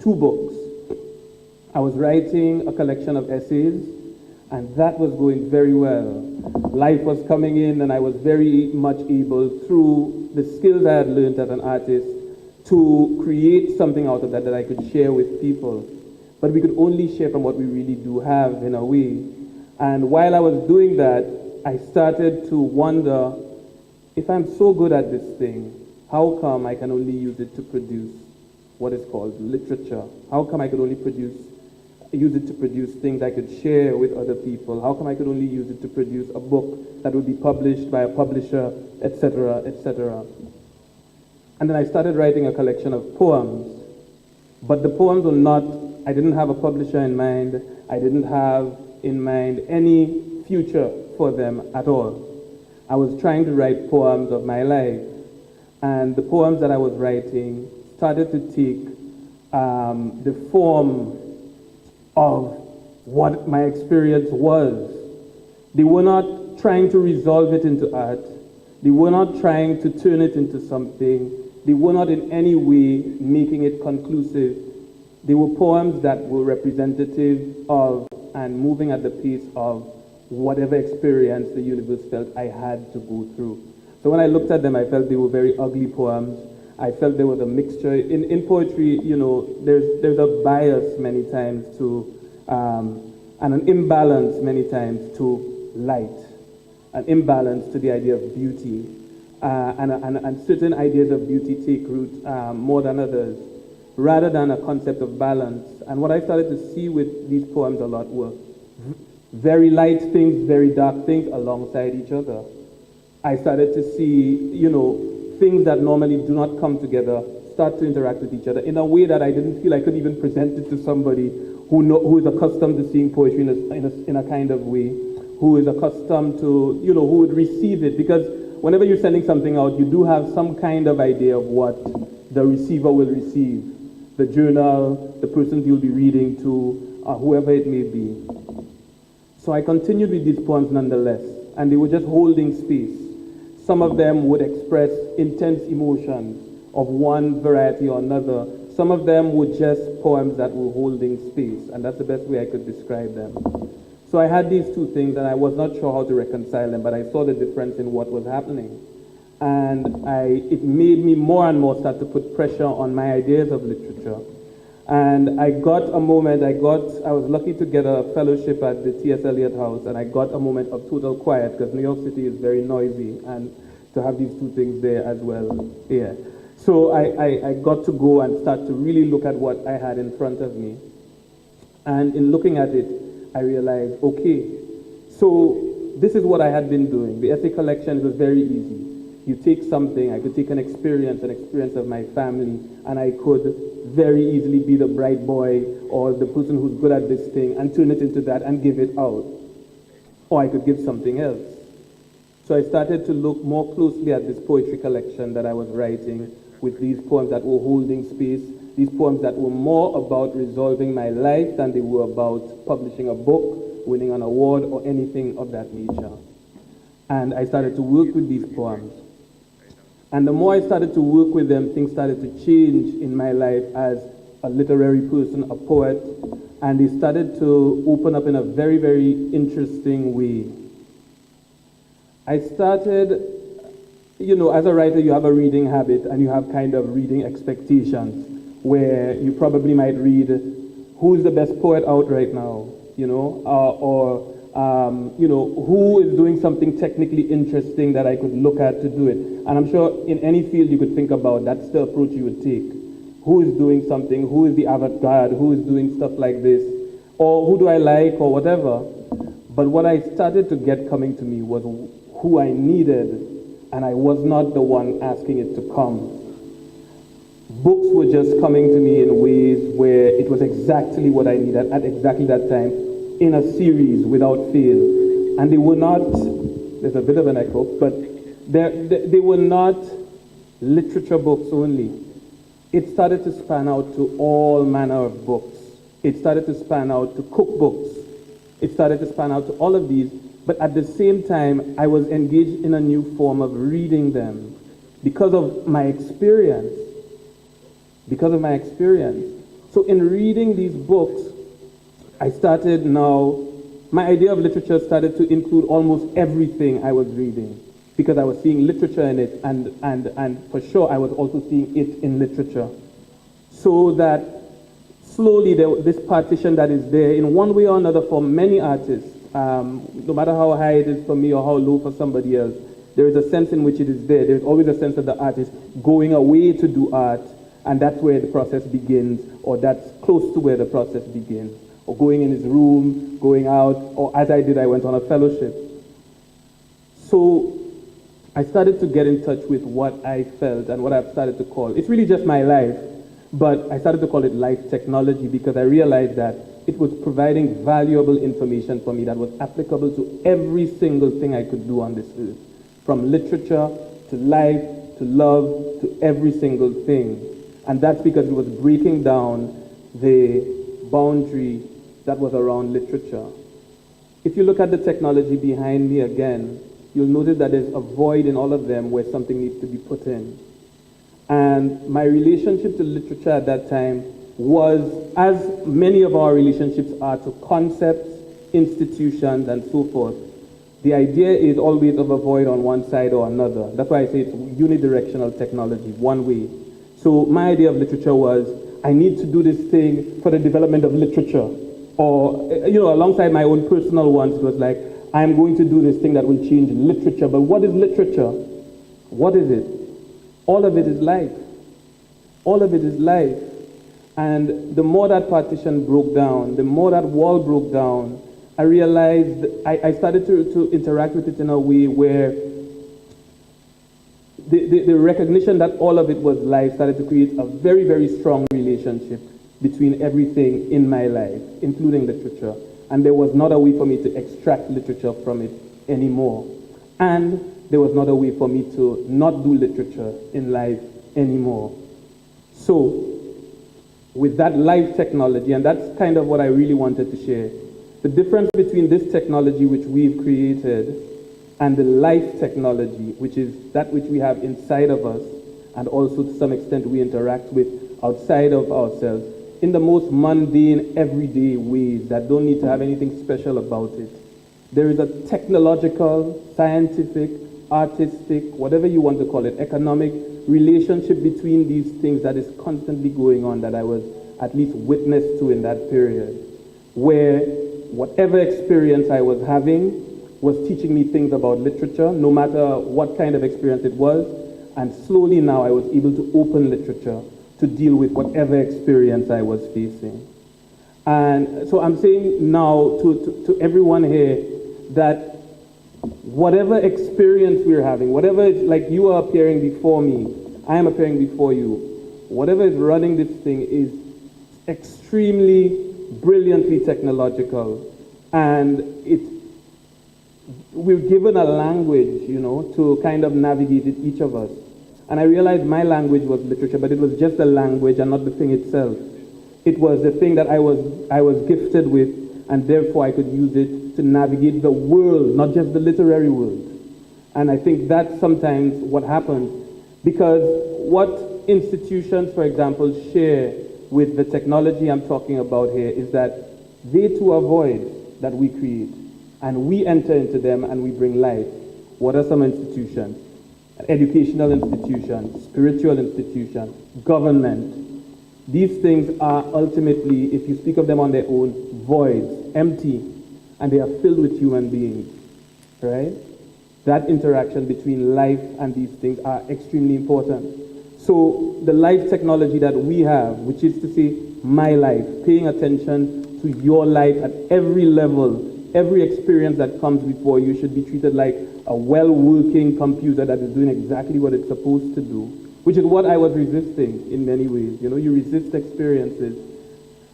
two books. I was writing a collection of essays, and that was going very well. Life was coming in, and I was very much able, through the skills I had learned as an artist, to create something out of that that I could share with people. But we could only share from what we really do have, in a way. And while I was doing that, I started to wonder, if I'm so good at this thing, how come I can only use it to produce what is called literature? How come I could only use it to produce things I could share with other people? How come I could only use it to produce a book that would be published by a publisher, etc., etc.? And then I started writing a collection of poems. But the poems were not, I didn't have a publisher in mind. I didn't have in mind any future for them at all. I was trying to write poems of my life. And the poems that I was writing started to take the form of what my experience was. They were not trying to resolve it into art. They were not trying to turn it into something. They were not in any way making it conclusive. They were poems that were representative of and moving at the pace of whatever experience the universe felt I had to go through. So when I looked at them, I felt they were very ugly poems. I felt there was a mixture. In poetry, you know, there's a bias many times to, and an imbalance many times to light, an imbalance to the idea of beauty, and certain ideas of beauty take root more than others, rather than a concept of balance. And what I started to see with these poems a lot were very light things, very dark things alongside each other. I started to see, you know, things that normally do not come together start to interact with each other in a way that I didn't feel I could even present it to somebody who is accustomed to seeing poetry in a kind of way, who is accustomed to, you know, who would receive it. Because whenever you're sending something out, you do have some kind of idea of what the receiver will receive. The journal, the person you'll be reading to, whoever it may be. So I continued with these poems nonetheless, and they were just holding space. Some of them would express intense emotions of one variety or another. Some of them were just poems that were holding space, and that's the best way I could describe them. So I had these two things, and I was not sure how to reconcile them, but I saw the difference in what was happening. And it made me more and more start to put pressure on my ideas of literature. And I got a moment, I was lucky to get a fellowship at the T.S. Eliot House, and I got a moment of total quiet, because New York City is very noisy, and to have these two things there as well, yeah. So I got to go and start to really look at what I had in front of me. And in looking at it, I realized, okay, so this is what I had been doing. The essay collection was very easy. You take something, I could take an experience of my family, and I could very easily be the bright boy or the person who's good at this thing and turn it into that and give it out. Or I could give something else. So I started to look more closely at this poetry collection that I was writing with these poems that were holding space, these poems that were more about resolving my life than they were about publishing a book, winning an award, or anything of that nature. And I started to work with these poems. And the more I started to work with them, things started to change in my life as a literary person, a poet, and they started to open up in a very, very interesting way. I started, you know, as a writer, you have a reading habit and you have kind of reading expectations where you probably might read, who's the best poet out right now, you know, you know, who is doing something technically interesting that I could look at to do it. And I'm sure in any field you could think about, that's the approach you would take. Who is doing something? Who is the avant-garde? Who is doing stuff like this? Or who do I like, or whatever. But what I started to get coming to me was who I needed, and I was not the one asking it to come. Books were just coming to me in ways where it was exactly what I needed at exactly that time, in a series without fail. And they were not, there's a bit of an echo, but they were not literature books only. It started to span out to all manner of books. It started to span out to cookbooks. It started to span out to all of these, but at the same time, I was engaged in a new form of reading them because of my experience. Because of my experience. So in reading these books, I started now, my idea of literature started to include almost everything I was reading, because I was seeing literature in it, and for sure I was also seeing it in literature. So that slowly this partition that is there, in one way or another for many artists, no matter how high it is for me or how low for somebody else, there is a sense in which it is there. There's always a sense of the artist going away to do art, and that's where the process begins, or that's close to where the process begins. Or going in his room, going out, or as I did, I went on a fellowship. So I started to get in touch with what I felt and what I've started to call, it's really just my life, but I started to call it life technology, because I realized that it was providing valuable information for me that was applicable to every single thing I could do on this earth, from literature to life to love to every single thing. And that's because it was breaking down the boundary that was around literature. If you look at the technology behind me again, you'll notice that there's a void in all of them where something needs to be put in. And my relationship to literature at that time was, as many of our relationships are, to concepts, institutions, and so forth. The idea is always of a void on one side or another. That's why I say it's unidirectional technology, one way. So my idea of literature was, I need to do this thing for the development of literature. Or, alongside my own personal ones, it was like, I'm going to do this thing that will change literature. But what is literature? What is it? All of it is life. All of it is life. And the more that partition broke down, the more that wall broke down, I realized, I started to interact with it in a way where the recognition that all of it was life started to create a very, very strong relationship between everything in my life, including literature. And there was not a way for me to extract literature from it anymore. And there was not a way for me to not do literature in life anymore. So, with that life technology, and that's kind of what I really wanted to share, the difference between this technology which we've created and the life technology, which is that which we have inside of us, and also to some extent we interact with outside of ourselves, in the most mundane, everyday ways that don't need to have anything special about it. There is a technological, scientific, artistic, whatever you want to call it, economic relationship between these things that is constantly going on, that I was at least witness to in that period, where whatever experience I was having was teaching me things about literature, no matter what kind of experience it was, and slowly now I was able to open literature to deal with whatever experience I was facing. And so I'm saying now to everyone here that whatever experience we're having, whatever is, like you are appearing before me, I am appearing before you, whatever is running this thing is extremely, brilliantly technological. And we're given a language, to kind of navigate it, each of us. And I realized my language was literature, but it was just a language and not the thing itself. It was the thing that I was gifted with, and therefore I could use it to navigate the world, not just the literary world. And I think that's sometimes what happens, because what institutions, for example, share with the technology I'm talking about here is that they too are voids that we create, and we enter into them and we bring life. What are some institutions? Educational institutions, spiritual institutions, government. These things are ultimately, if you speak of them on their own, voids, empty, and they are filled with human beings, right? That interaction between life and these things are extremely important. So the life technology that we have, which is to say my life, paying attention to your life at every level, every experience that comes before you should be treated like a well-working computer that is doing exactly what it's supposed to do, which is what I was resisting in many ways. You resist experiences,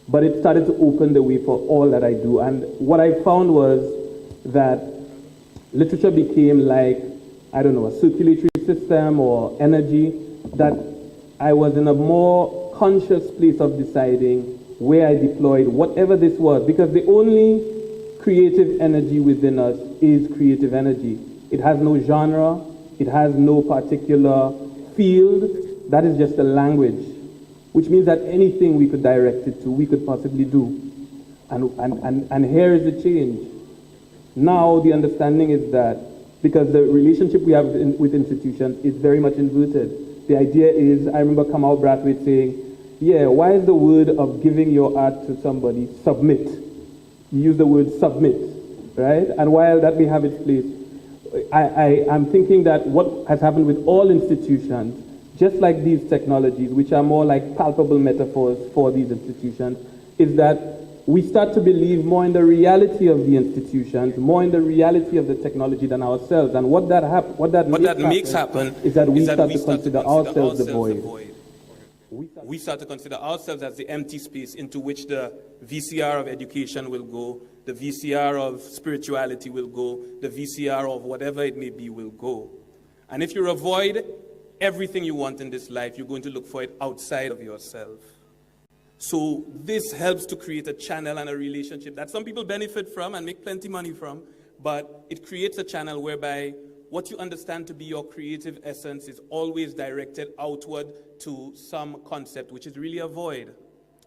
but it started to open the way for all that I do. And what I found was that literature became like, I don't know, a circulatory system or energy that I was in a more conscious place of deciding where I deployed whatever this was, because the only creative energy within us is creative energy. It has no genre, it has no particular field, that is just a language. which means that anything we could direct it to, we could possibly do. And here is the change. Now the understanding is that because the relationship we have with institutions is very much inverted. The idea is, I remember Kamal Brathwaite saying, yeah, why is the word of giving your art to somebody submit? You use the word submit, right? And while that may have its place, I'm thinking that what has happened with all institutions, just like these technologies, which are more like palpable metaphors for these institutions, is that we start to believe more in the reality of the institutions, more in the reality of the technology than ourselves. And what that makes happen is that we start to consider ourselves the void. We start to consider ourselves as the empty space into which the VCR of education will go, the VCR of spirituality will go, the VCR of whatever it may be will go. And if you avoid everything you want in this life, you're going to look for it outside of yourself. So this helps to create a channel and a relationship that some people benefit from and make plenty money from, but it creates a channel whereby what you understand to be your creative essence is always directed outward to some concept, which is really a void.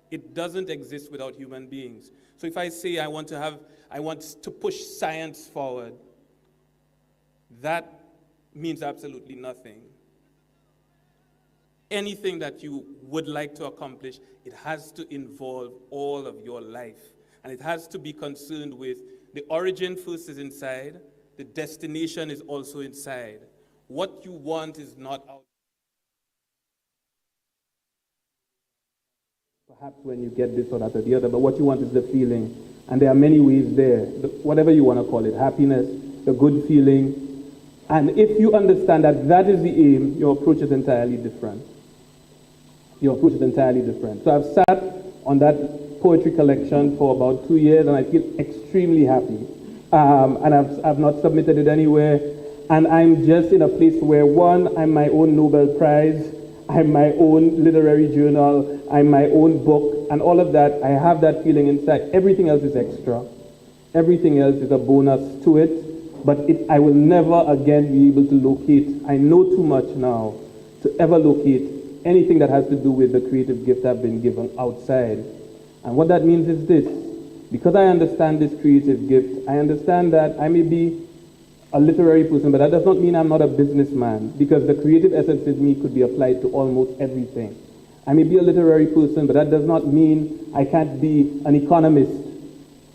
It doesn't exist without human beings. So if I say I want to push science forward, that means absolutely nothing. Anything that you would like to accomplish, it has to involve all of your life. And it has to be concerned with the origin first is inside, the destination is also inside. What you want is not out. Perhaps when you get this or that or the other, but what you want is the feeling. And there are many ways there, whatever you want to call it, happiness, a good feeling. And if you understand that that is the aim, your approach is entirely different. Your approach is entirely different. So I've sat on that poetry collection for about 2 years, and I feel extremely happy. And I've not submitted it anywhere. And I'm just in a place where, one, I'm my own Nobel Prize, I'm my own literary journal, I'm my own book, and all of that, I have that feeling inside. Everything else is extra. Everything else is a bonus to it, but I will never again be able to locate. I know too much now to ever locate anything that has to do with the creative gift I've been given outside. And what that means is this. Because I understand this creative gift, I understand that I may be a literary person, but that does not mean I'm not a businessman, because the creative essence in me could be applied to almost everything. I may be a literary person, but that does not mean I can't be an economist.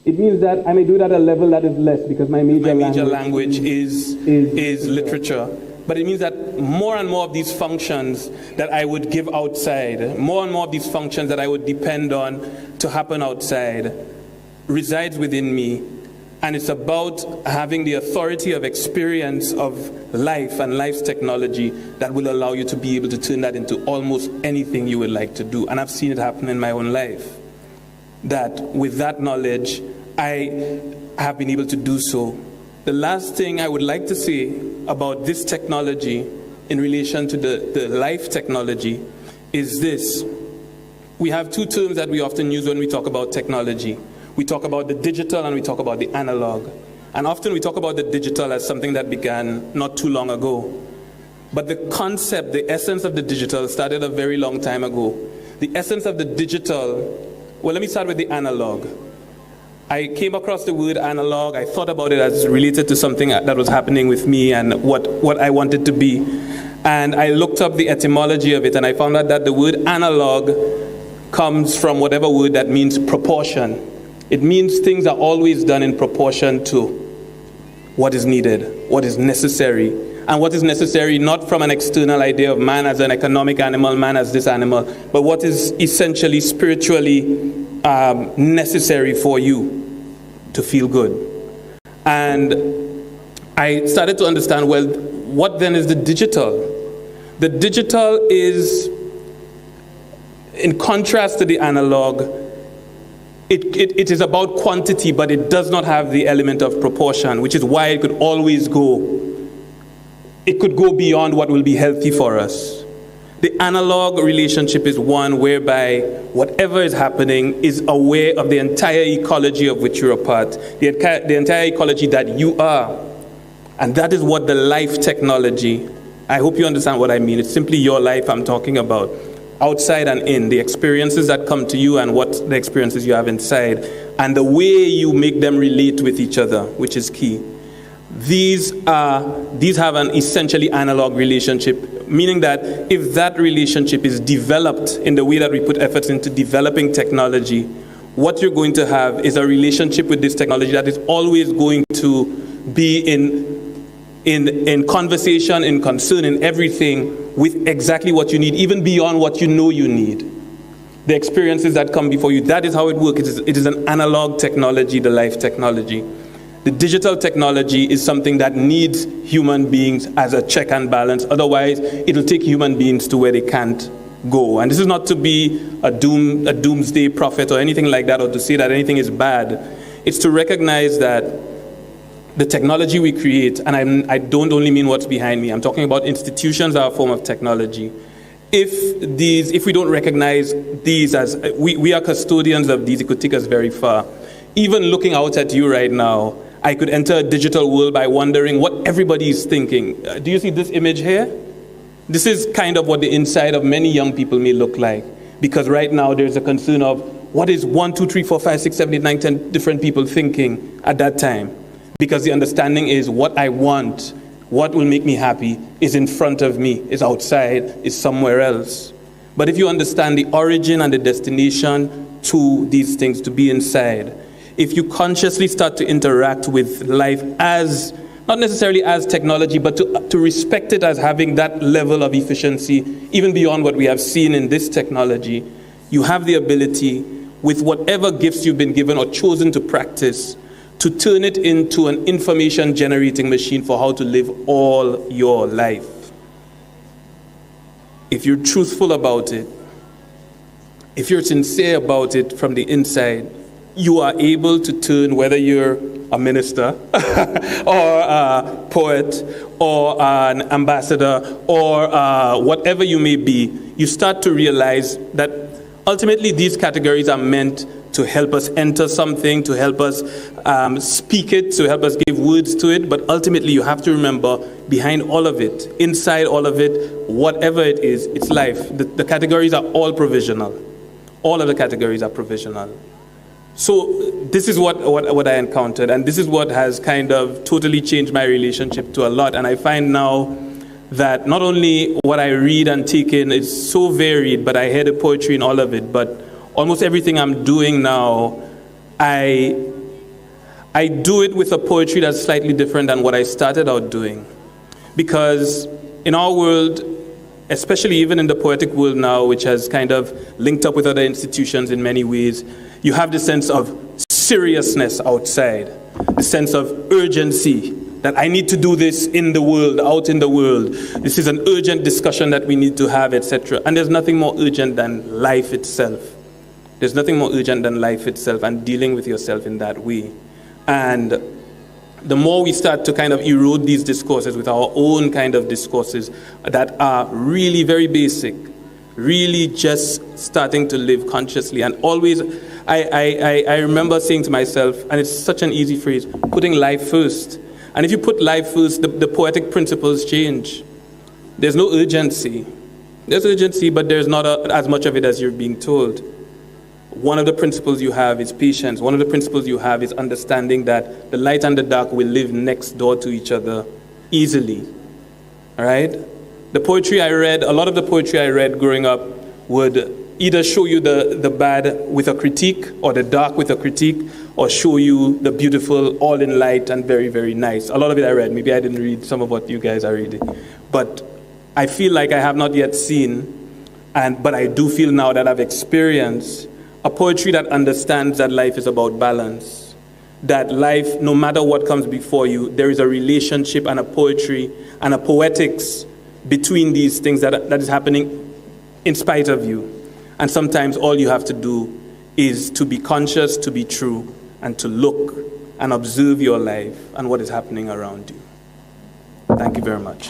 It means that I may do it at a level that is less, because my major language is literature. But it means that more and more of these functions that I would give outside, more and more of these functions that I would depend on to happen outside, resides within me. And it's about having the authority of experience of life and life's technology that will allow you to be able to turn that into almost anything you would like to do. And I've seen it happen in my own life. That with that knowledge, I have been able to do so. The last thing I would like to say about this technology in relation to the life technology is this. We have two terms that we often use when we talk about technology. We talk about the digital and we talk about the analog. And often we talk about the digital as something that began not too long ago. But the concept, the essence of the digital started a very long time ago. The essence of the digital, well, let me start with the analog. I came across the word analog. I thought about it as related to something that was happening with me and what I wanted to be. And I looked up the etymology of it, and I found out that the word analog comes from whatever word that means proportion. It means things are always done in proportion to what is needed, what is necessary. And what is necessary not from an external idea of man as an economic animal, man as this animal, but what is essentially spiritually necessary for you to feel good. And I started to understand, well, what then is the digital? The digital is, in contrast to the analog, it is about quantity, but it does not have the element of proportion, which is why it could always go. It could go beyond what will be healthy for us. The analog relationship is one whereby whatever is happening is aware of the entire ecology of which you're a part, the entire ecology that you are. And that is what the life technology, I hope you understand what I mean. It's simply your life I'm talking about. outside and in, the experiences that come to you and what the experiences you have inside, and the way you make them relate with each other, which is key. These have an essentially analog relationship, meaning that if that relationship is developed in the way that we put efforts into developing technology, what you're going to have is a relationship with this technology that is always going to be in conversation, in concern, in everything with exactly what you need, even beyond what you know you need. The experiences that come before you, that is how it works. It is an analog technology, the life technology. The digital technology is something that needs human beings as a check and balance. Otherwise, it'll take human beings to where they can't go. And this is not to be a doomsday prophet or anything like that, or to say that anything is bad. It's to recognize that the technology we create, and I don't only mean what's behind me, I'm talking about institutions are a form of technology. If we don't recognize these as, we are custodians of these, it could take us very far. Even looking out at you right now, I could enter a digital world by wondering what everybody is thinking. Do you see this image here? This is kind of what the inside of many young people may look like. Because right now there's a concern of what is 1, 2, 3, 4, 5, 6, 7, 8, 9, 10 different people thinking at that time. Because the understanding is what I want, what will make me happy, is in front of me, is outside, is somewhere else. But if you understand the origin and the destination to these things, to be inside, if you consciously start to interact with life as, not necessarily as technology, but to respect it as having that level of efficiency, even beyond what we have seen in this technology, you have the ability, with whatever gifts you've been given or chosen to practice, to turn it into an information generating machine for how to live all your life. If you're truthful about it, if you're sincere about it from the inside, you are able to turn, whether you're a minister or a poet or an ambassador or whatever you may be, you start to realize that ultimately these categories are meant to help us enter something, to help us speak it, to help us give words to it. But ultimately, you have to remember, behind all of it, inside all of it, whatever it is, it's life. The categories are all provisional. All of the categories are provisional. So this is what I encountered, and this is what has kind of totally changed my relationship to a lot. And I find now that not only what I read and take in is so varied, but I hear the poetry in all of it, but almost everything I'm doing now, I do it with a poetry that's slightly different than what I started out doing. Because in our world, especially even in the poetic world now, which has kind of linked up with other institutions in many ways, you have the sense of seriousness outside, the sense of urgency, that I need to do this in the world, out in the world. This is an urgent discussion that we need to have, etc. And there's nothing more urgent than life itself. There's nothing more urgent than life itself and dealing with yourself in that way. And the more we start to kind of erode these discourses with our own kind of discourses that are really very basic, really just starting to live consciously. And always, I remember saying to myself, and it's such an easy phrase, putting life first. And if you put life first, the poetic principles change. There's no urgency. There's urgency, but there's not as much of it as you're being told. One of the principles you have is patience. One of the principles you have is understanding that the light and the dark will live next door to each other easily. All right? The poetry I read, a lot of the poetry I read growing up would either show you the bad with a critique or the dark with a critique, or show you the beautiful all in light and very, very nice. A lot of it I read. Maybe I didn't read some of what you guys are reading. But I feel like I have not yet seen, but I do feel now that I've experienced a poetry that understands that life is about balance. That life, no matter what comes before you, there is a relationship and a poetry and a poetics between these things that is happening in spite of you. And sometimes all you have to do is to be conscious, to be true, and to look and observe your life and what is happening around you. Thank you very much.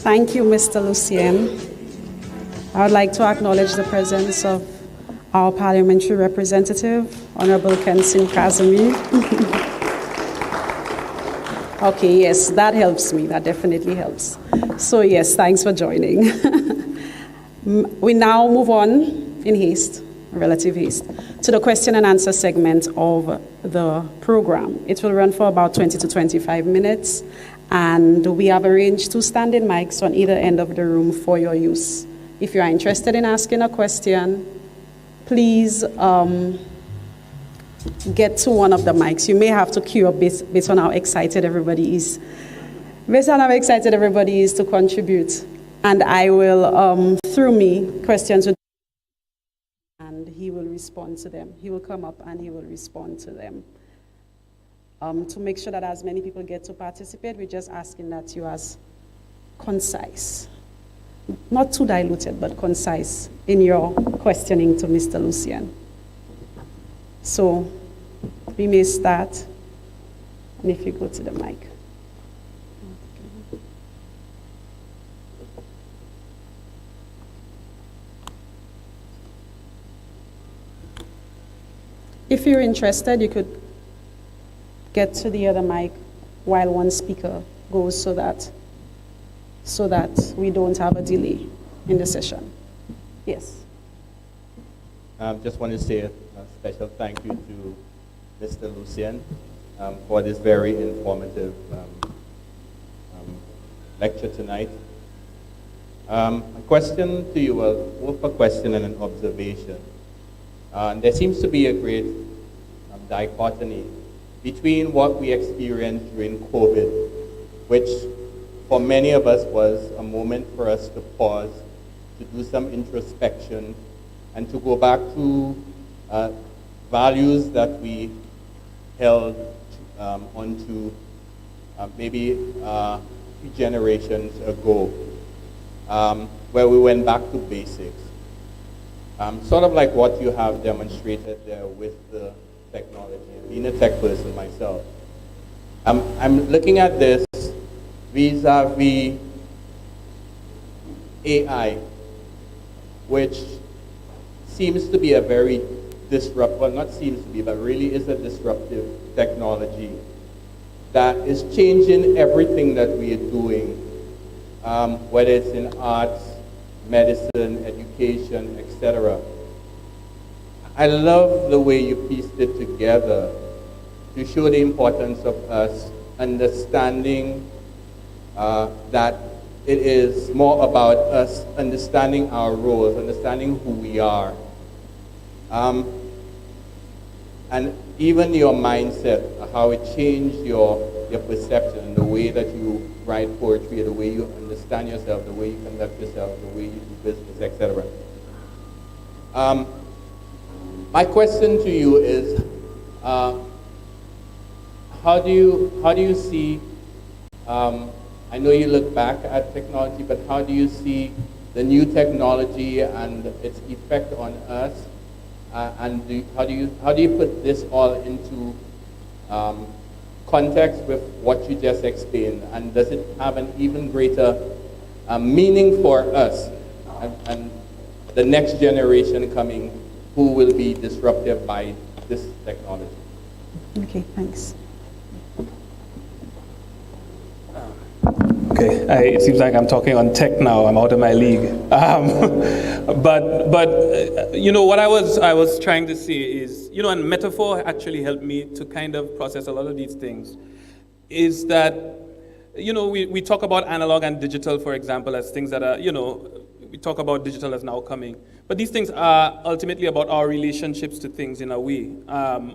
Thank you, Mr. Lucien. I would like to acknowledge the presence of our parliamentary representative, Honorable Kensin Kazumi. Okay, yes, that helps me. That definitely helps. So yes, thanks for joining. We now move on in haste, relative haste, to the question and answer segment of the program. It will run for about 20 to 25 minutes, and we have arranged 2 standing mics on either end of the room for your use. If you are interested in asking a question, please get to one of the mics. You may have to queue up based on how excited everybody is. Based on how excited everybody is to contribute. And I will, through me, questions with and he will respond to them. He will come up and he will respond to them. To make sure that as many people get to participate, we're just asking that you are concise. Not too diluted, but concise in your questioning to Mr. Lucien. So we may start, and if you go to the mic. If you're interested, you could get to the other mic while one speaker goes so that we don't have a delay in the session. Yes. Just want to say a special thank you to Mr. Lucien for this very informative lecture tonight. A question to you, both a question and an observation. There seems to be a great dichotomy between what we experienced during COVID, which for many of us was a moment for us to pause, to do some introspection, and to go back to values that we held onto maybe 3 generations ago, where we went back to basics. Sort of like what you have demonstrated there with the technology. Being a tech person myself, I'm looking at this vis-a-vis AI, which seems to be a very disruptive, well, not seems to be, but really is a disruptive technology that is changing everything that we are doing, whether it's in arts, medicine, education, etc. I love the way you pieced it together to show the importance of us understanding that it is more about us understanding our roles, understanding who we are. And even your mindset, how it changed your perception, the way that you write poetry, the way you understand yourself, the way you conduct yourself, the way you do business, etc. My question to you is, how do you see, I know you look back at technology, but how do you see the new technology and its effect on us? And how do you put this all into context with what you just explained? And does it have an even greater meaning for us and the next generation coming who will be disrupted by this technology? Okay, thanks. Okay, it seems like I'm talking on tech now. I'm out of my league. But you know what I was trying to say is, you know, and metaphor actually helped me to kind of process a lot of these things. Is that, you know, we talk about analog and digital, for example, as things that are, you know, we talk about digital as now coming. But these things are ultimately about our relationships to things in a way.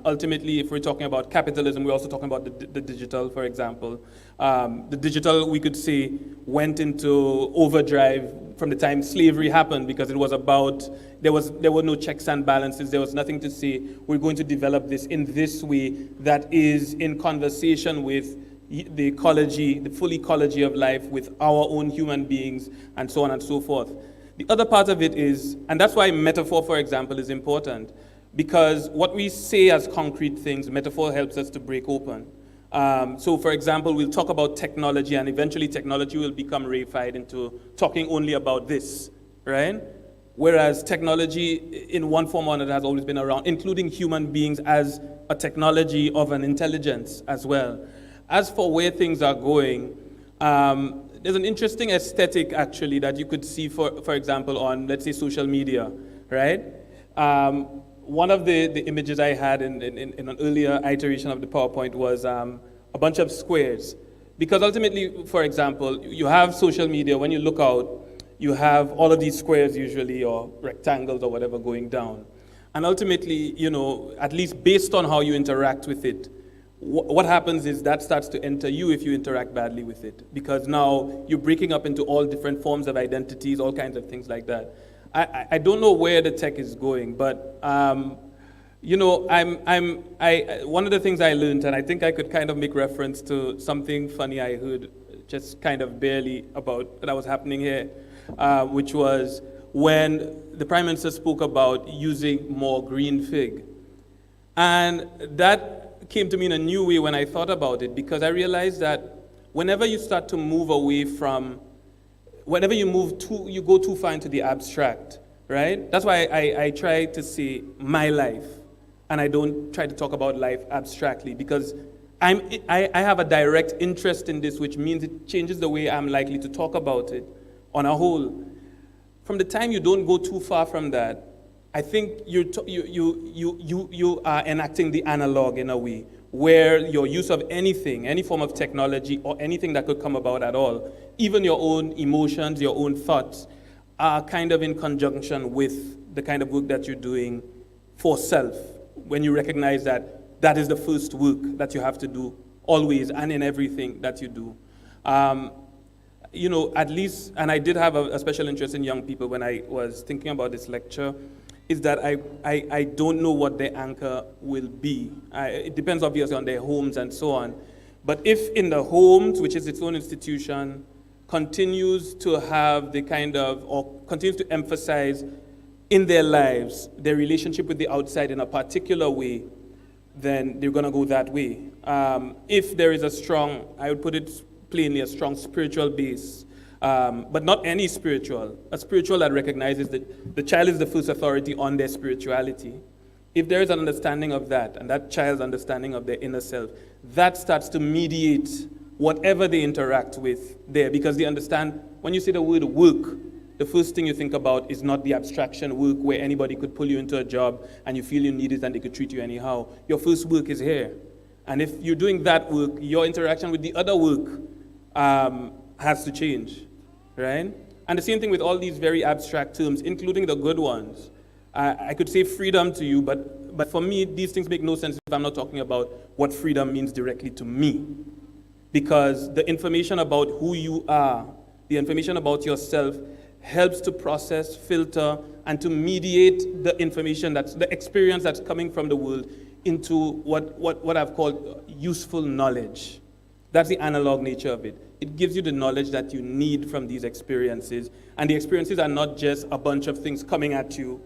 Ultimately, if we're talking about capitalism, we're also talking about the digital, for example. The digital, we could say, went into overdrive from the time slavery happened because it was about, there were no checks and balances. There was nothing to say, we're going to develop this in this way that is in conversation with the ecology, the full ecology of life with our own human beings and so on and so forth. The other part of it is, and that's why metaphor, for example, is important, because what we say as concrete things, metaphor helps us to break open. So for example, we'll talk about technology and eventually technology will become reified into talking only about this, right? whereas technology in one form or another has always been around, including human beings as a technology of an intelligence as well. As for where things are going, there's an interesting aesthetic actually that you could see, for example, on, let's say, social media, right? One of the images I had in an earlier iteration of the PowerPoint was a bunch of squares. Because ultimately, for example, you have social media, when you look out, you have all of these squares usually, or rectangles or whatever going down. And ultimately, you know, at least based on how you interact with it, what happens is that starts to enter you if you interact badly with it. Because now you're breaking up into all different forms of identities, all kinds of things like that. I don't know where the tech is going, but you know, one of the things I learned, and I think I could kind of make reference to something funny I heard just kind of barely about that was happening here, which was when the Prime Minister spoke about using more green fig. And that came to me in a new way when I thought about it, because I realized that whenever you start to move away from, whenever you you go too far into the abstract, right? That's why I try to say my life, and I don't try to talk about life abstractly, because I have a direct interest in this, which means it changes the way I'm likely to talk about it on a whole. From the time you don't go too far from that, I think you are enacting the analog in a way, where your use of anything, any form of technology or anything that could come about at all, even your own emotions, your own thoughts, are kind of in conjunction with the kind of work that you're doing for self, when you recognize that that is the first work that you have to do always and in everything that you do. You know, at least, and I did have a special interest in young people when I was thinking about this lecture, is that I don't know what their anchor will be. It depends obviously on their homes and so on. But if in the homes, which is its own institution, continues to have the kind of, or continues to emphasize in their lives their relationship with the outside in a particular way, then they're going to go that way. If there is a strong, I would put it plainly, a strong spiritual base, but not any spiritual, a spiritual that recognizes that the child is the first authority on their spirituality. If there is an understanding of that, and that child's understanding of their inner self, that starts to mediate whatever they interact with there, because they understand, when you say the word work, the first thing you think about is not the abstraction work where anybody could pull you into a job and you feel you need it and they could treat you anyhow. Your first work is here. And if you're doing that work, your interaction with the other work has to change, right? And the same thing with all these very abstract terms, including the good ones. I could say freedom to you, but for me, these things make no sense if I'm not talking about what freedom means directly to me. Because the information about who you are, the information about yourself, helps to process, filter, and to mediate the information, that's the experience that's coming from the world into what I've called useful knowledge. That's the analog nature of it. It gives you the knowledge that you need from these experiences. And the experiences are not just a bunch of things coming at you,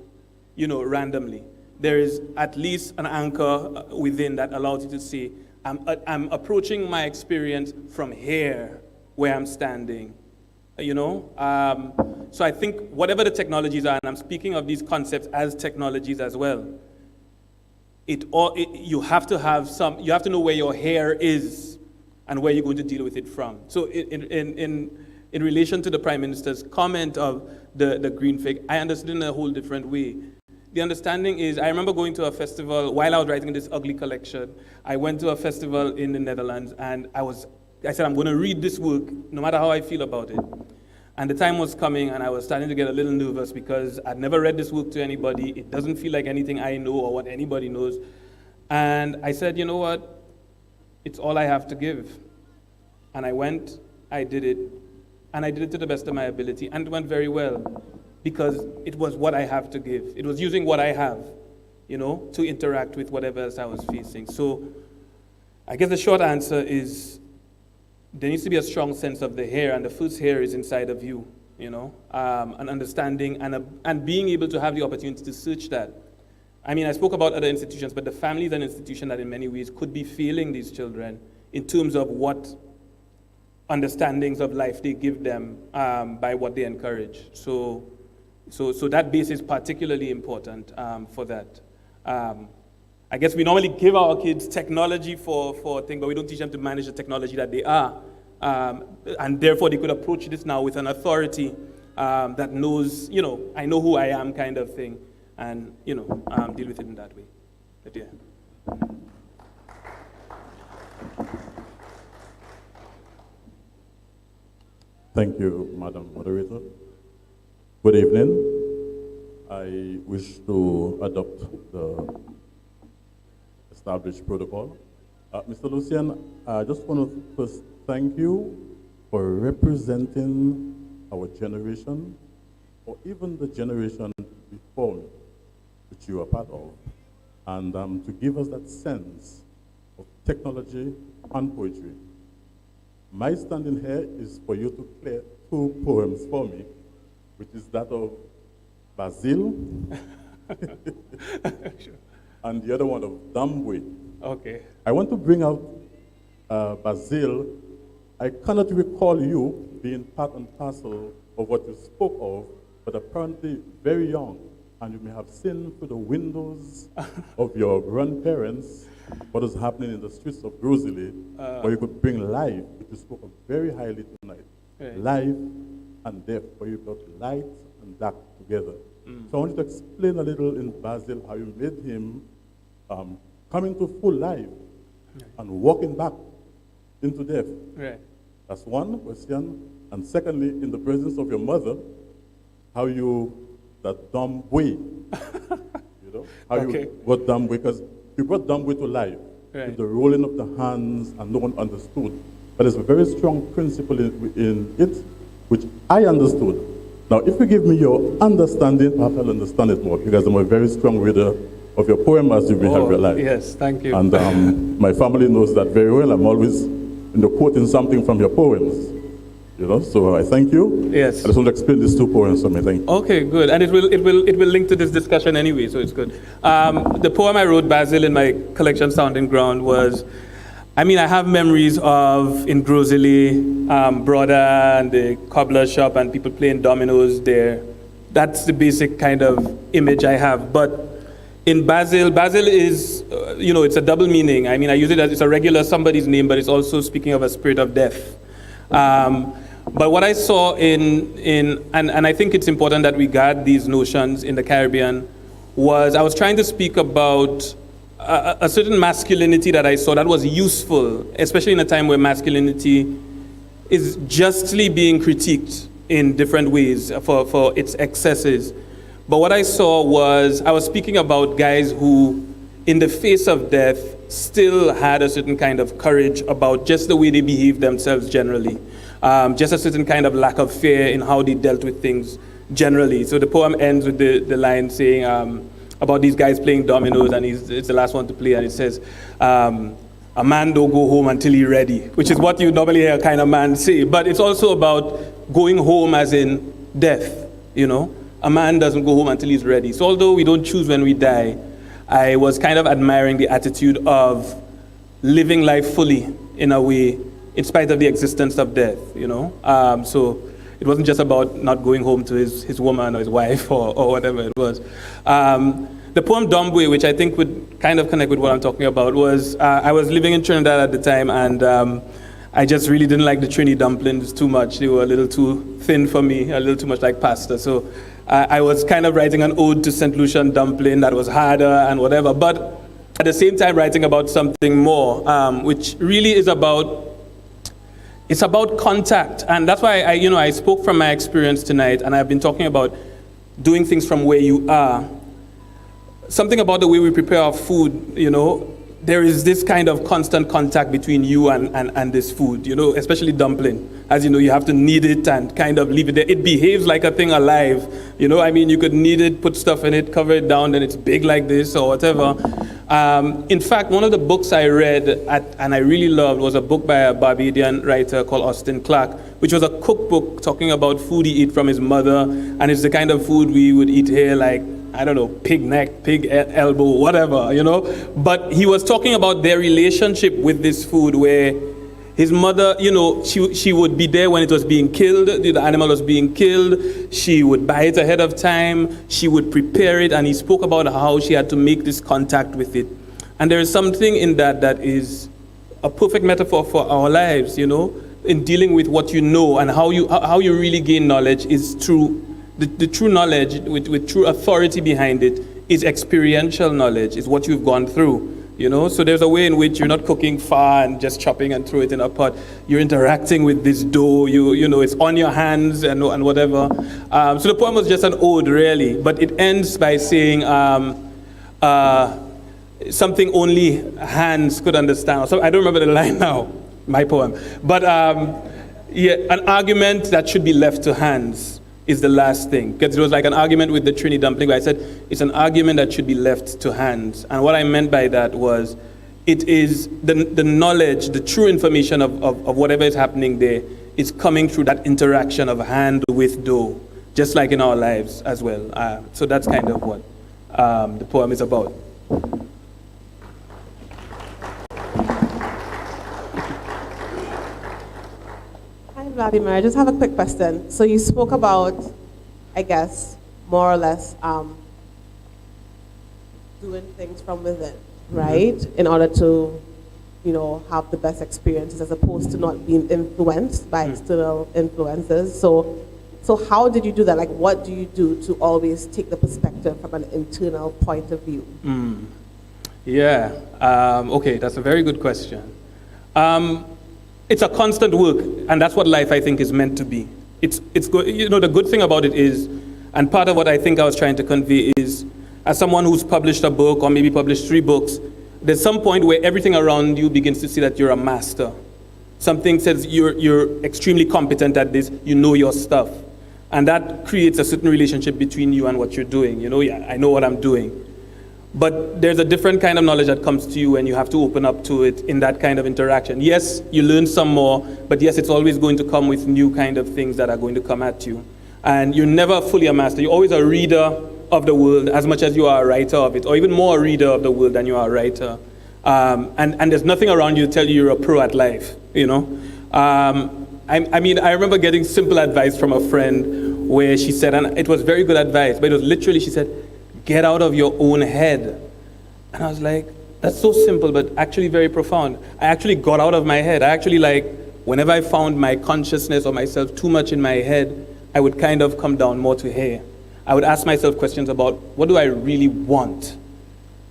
you know, randomly. There is at least an anchor within that allows you to say, I'm approaching my experience from here, where I'm standing. You know? So I think whatever the technologies are, and I'm speaking of these concepts as technologies as well, you have to know where your hair is and where you're going to deal with it from. So in relation to the Prime Minister's comment of the green fig, I understood in a whole different way. The understanding is, I remember going to a festival while I was writing this ugly collection. I went to a festival in the Netherlands, and I said, I'm going to read this work, no matter how I feel about it. And the time was coming, and I was starting to get a little nervous because I'd never read this work to anybody. It doesn't feel like anything I know or what anybody knows. And I said, you know what? It's all I have to give. And I went, I did it, and I did it to the best of my ability, and it went very well because it was what I have to give. It was using what I have, you know, to interact with whatever else I was facing. So I guess the short answer is, there needs to be a strong sense of the hair, and the first hair is inside of you, you know, an understanding and being able to have the opportunity to search that. I mean, I spoke about other institutions, but the family is an institution that in many ways could be failing these children in terms of what understandings of life they give them by what they encourage. So So that base is particularly important for that. I guess we normally give our kids technology for a thing, but we don't teach them to manage the technology that they are. And therefore, they could approach this now with an authority that knows, I know who I am kind of thing, and, deal with it in that way. But yeah. Thank you, Madam Moderator. Good evening. I wish to adopt the established protocol. Mr. Lucien, I just want to first thank you for representing our generation, or even the generation before me, which you are part of, and to give us that sense of technology and poetry. My standing here is for you to clear two poems for me, which is that of Basil and the other one of Dambwe. Okay. I want to bring out Basil. I cannot recall you being part and parcel of what you spoke of, but apparently very young, and you may have seen through the windows of your grandparents what was happening in the streets of Grozile, where you could bring life, which you spoke of very highly tonight. Right. Life and death, where you brought light and dark together. So I want you to explain a little in Basil how you made him come into full life and walking back into death. Right. That's one question. And secondly, in the presence of your mother, how you, that dumb way, how you got dumb way, because you brought dumb way to life, with the rolling of the hands, and no one understood. But there's a very strong principle in it, which I understood. Now, if you give me your understanding, perhaps I'll understand it more, because I'm a very strong reader of your poem as you have your life. Yes, thank you. And my family knows that very well. I'm always quoting something from your poems. So I thank you. Yes. I just want to explain these two poems for me. Thank you. Okay, good. And it will link to this discussion anyway, so it's good. The poem I wrote, Basil, in my collection Sounding Ground was, I have memories of in Grozile, Brother and the cobbler shop and people playing dominoes there. That's the basic kind of image I have. But in Basil is, it's a double meaning. I use it as it's a regular somebody's name, but it's also speaking of a spirit of death. But what I saw and I think it's important that we guard these notions in the Caribbean, was I was trying to speak about a certain masculinity that I saw that was useful, especially in a time where masculinity is justly being critiqued in different ways for its excesses. But what I saw was, I was speaking about guys who, in the face of death, still had a certain kind of courage about just the way they behaved themselves generally. Just a certain kind of lack of fear in how they dealt with things generally. So the poem ends with the line saying about these guys playing dominoes, and it's the last one to play, and it says, a man don't go home until he's ready, which is what you normally hear a kind of man say. But it's also about going home as in death, A man doesn't go home until he's ready. So although we don't choose when we die, I was kind of admiring the attitude of living life fully in a way, in spite of the existence of death, So it wasn't just about not going home to his woman or his wife or whatever it was. The poem Dombwe, which I think would kind of connect with what I'm talking about, was I was living in Trinidad at the time, and I just really didn't like the Trini dumplings too much. They were a little too thin for me, a little too much like pasta. So I was kind of writing an ode to St. Lucian dumpling that was harder and whatever, but at the same time writing about something more, which really is about contact. And that's why I spoke from my experience tonight, and I've been talking about doing things from where you are. Something about the way we prepare our food, there is this kind of constant contact between you and this food, especially dumpling. As you know, you have to knead it and kind of leave it there. It behaves like a thing alive. You could knead it, put stuff in it, cover it down, then it's big like this or whatever. In fact, one of the books I read and I really loved was a book by a Barbadian writer called Austin Clarke, which was a cookbook talking about food he ate from his mother, and it's the kind of food we would eat here, like, I don't know, pig neck, pig elbow, whatever, But he was talking about their relationship with this food, where His mother, she would be there when it was being killed, the animal was being killed. She would buy it ahead of time. She would prepare it, and he spoke about how she had to make this contact with it. And there is something in that is a perfect metaphor for our lives, in dealing with what you know, and how you really gain knowledge is through the true knowledge with true authority behind it is experiential knowledge, is what you've gone through. So there's a way in which you're not cooking far and just chopping and throw it in a pot. You're interacting with this dough. It's on your hands and whatever. So the poem was just an ode, really, but it ends by saying something only hands could understand. So I don't remember the line now, my poem, but an argument that should be left to hands is the last thing. Because it was like an argument with the Trini dumpling where I said, it's an argument that should be left to hands. And what I meant by that was, it is the knowledge, the true information of whatever is happening there is coming through that interaction of hand with dough, just like in our lives as well. So that's kind of what the poem is about. Vladimir, I just have a quick question. So you spoke about, I guess, more or less doing things from within, right? In order to, have the best experiences as opposed to not being influenced by external influences. So how did you do that? Like, what do you do to always take the perspective from an internal point of view? Yeah. Okay, that's a very good question. It's a constant work, and that's what life, I think, is meant to be. It's good. The good thing about it is, and part of what I think I was trying to convey is, as someone who's published a book or maybe published 3 books, there's some point where everything around you begins to see that you're a master. Something says you're extremely competent at this, you know your stuff. And that creates a certain relationship between you and what you're doing. I know what I'm doing. But there's a different kind of knowledge that comes to you when you have to open up to it in that kind of interaction. Yes, you learn some more, but yes, it's always going to come with new kind of things that are going to come at you. And you're never fully a master. You're always a reader of the world as much as you are a writer of it, or even more a reader of the world than you are a writer. And there's nothing around you to tell you you're a pro at life, I remember getting simple advice from a friend where she said, and it was very good advice, but it was literally, she said, get out of your own head. And I was like, that's so simple, but actually very profound. I actually got out of my head. I actually, whenever I found my consciousness or myself too much in my head, I would kind of come down more to here. I would ask myself questions about, what do I really want?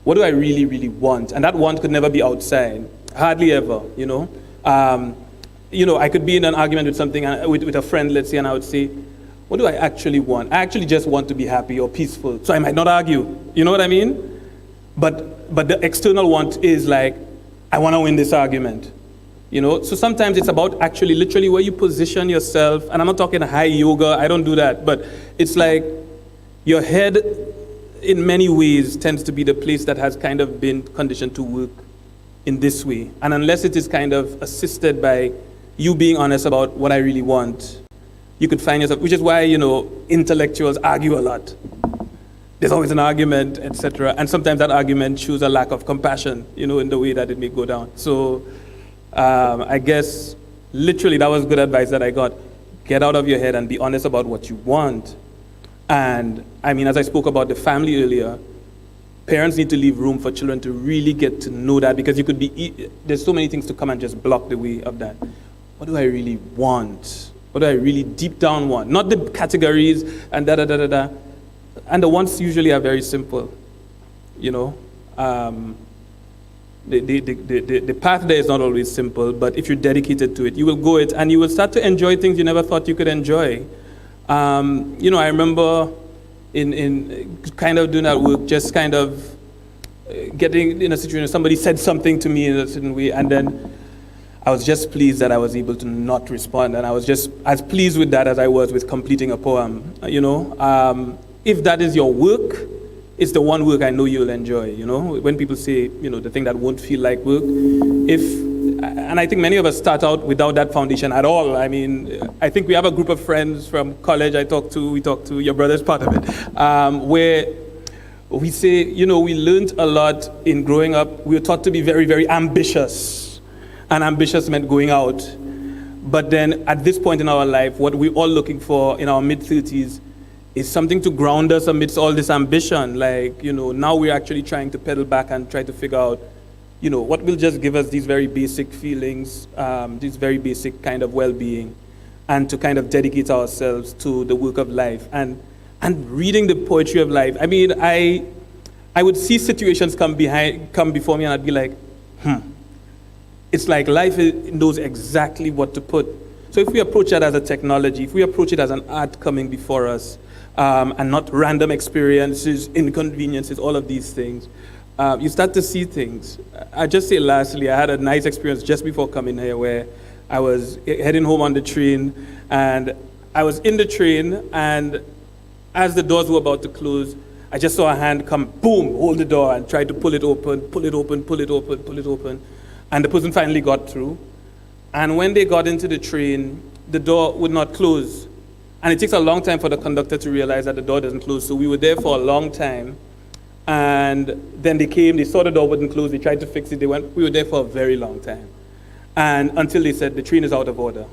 What do I really, really want? And that want could never be outside. Hardly ever, I could be in an argument with something, with a friend, let's say, and I would say, what do I actually want? I actually just want to be happy or peaceful. So I might not argue. You know what I mean? But the external want is like, I want to win this argument. So sometimes it's about actually literally where you position yourself. And I'm not talking high yoga. I don't do that. But it's like your head in many ways tends to be the place that has kind of been conditioned to work in this way. And unless it is kind of assisted by you being honest about what I really want, you could find yourself, which is why, intellectuals argue a lot. There's always an argument, etc. And sometimes that argument shows a lack of compassion, in the way that it may go down. So I guess literally that was good advice that I got. Get out of your head and be honest about what you want. And as I spoke about the family earlier, parents need to leave room for children to really get to know that, because there's so many things to come and just block the way of that. What do I really want? What do I really deep down want? Not the categories and da-da-da-da-da. And the wants usually are very simple, The path there is not always simple, but if you're dedicated to it, you will go it, and you will start to enjoy things you never thought you could enjoy. I remember in kind of doing that work, just kind of getting in a situation, somebody said something to me in a certain way, and then I was just pleased that I was able to not respond, and I was just as pleased with that as I was with completing a poem. If that is your work, it's the one work I know you'll enjoy. When people say, the thing that won't feel like work, and I think many of us start out without that foundation at all. I think we have a group of friends from college we talk to, your brother's part of it, where we say, we learned a lot in growing up. We were taught to be very, very ambitious. and ambitious meant going out. But then at this point in our life, what we're all looking for in our mid-30s is something to ground us amidst all this ambition. Like, now we're actually trying to pedal back and try to figure out, what will just give us these very basic feelings, this very basic kind of well-being, and to kind of dedicate ourselves to the work of life. And reading the poetry of life, I mean, I would see situations come before me, and I'd be like, It's like life knows exactly what to put. So if we approach that as a technology, if we approach it as an art coming before us, and not random experiences, inconveniences, all of these things, you start to see things. I just say lastly, I had a nice experience just before coming here where I was heading home on the train, and I was in the train, and as the doors were about to close, I just saw a hand come, boom, hold the door, and try to pull it open, pull it open, pull it open, pull it open. And the person finally got through. And when they got into the train, the door would not close. And it takes a long time for the conductor to realize that the door doesn't close. So we were there for a long time. And then they came, they saw the door wouldn't close, they tried to fix it, we were there for a very long time. And until they said, the train is out of order.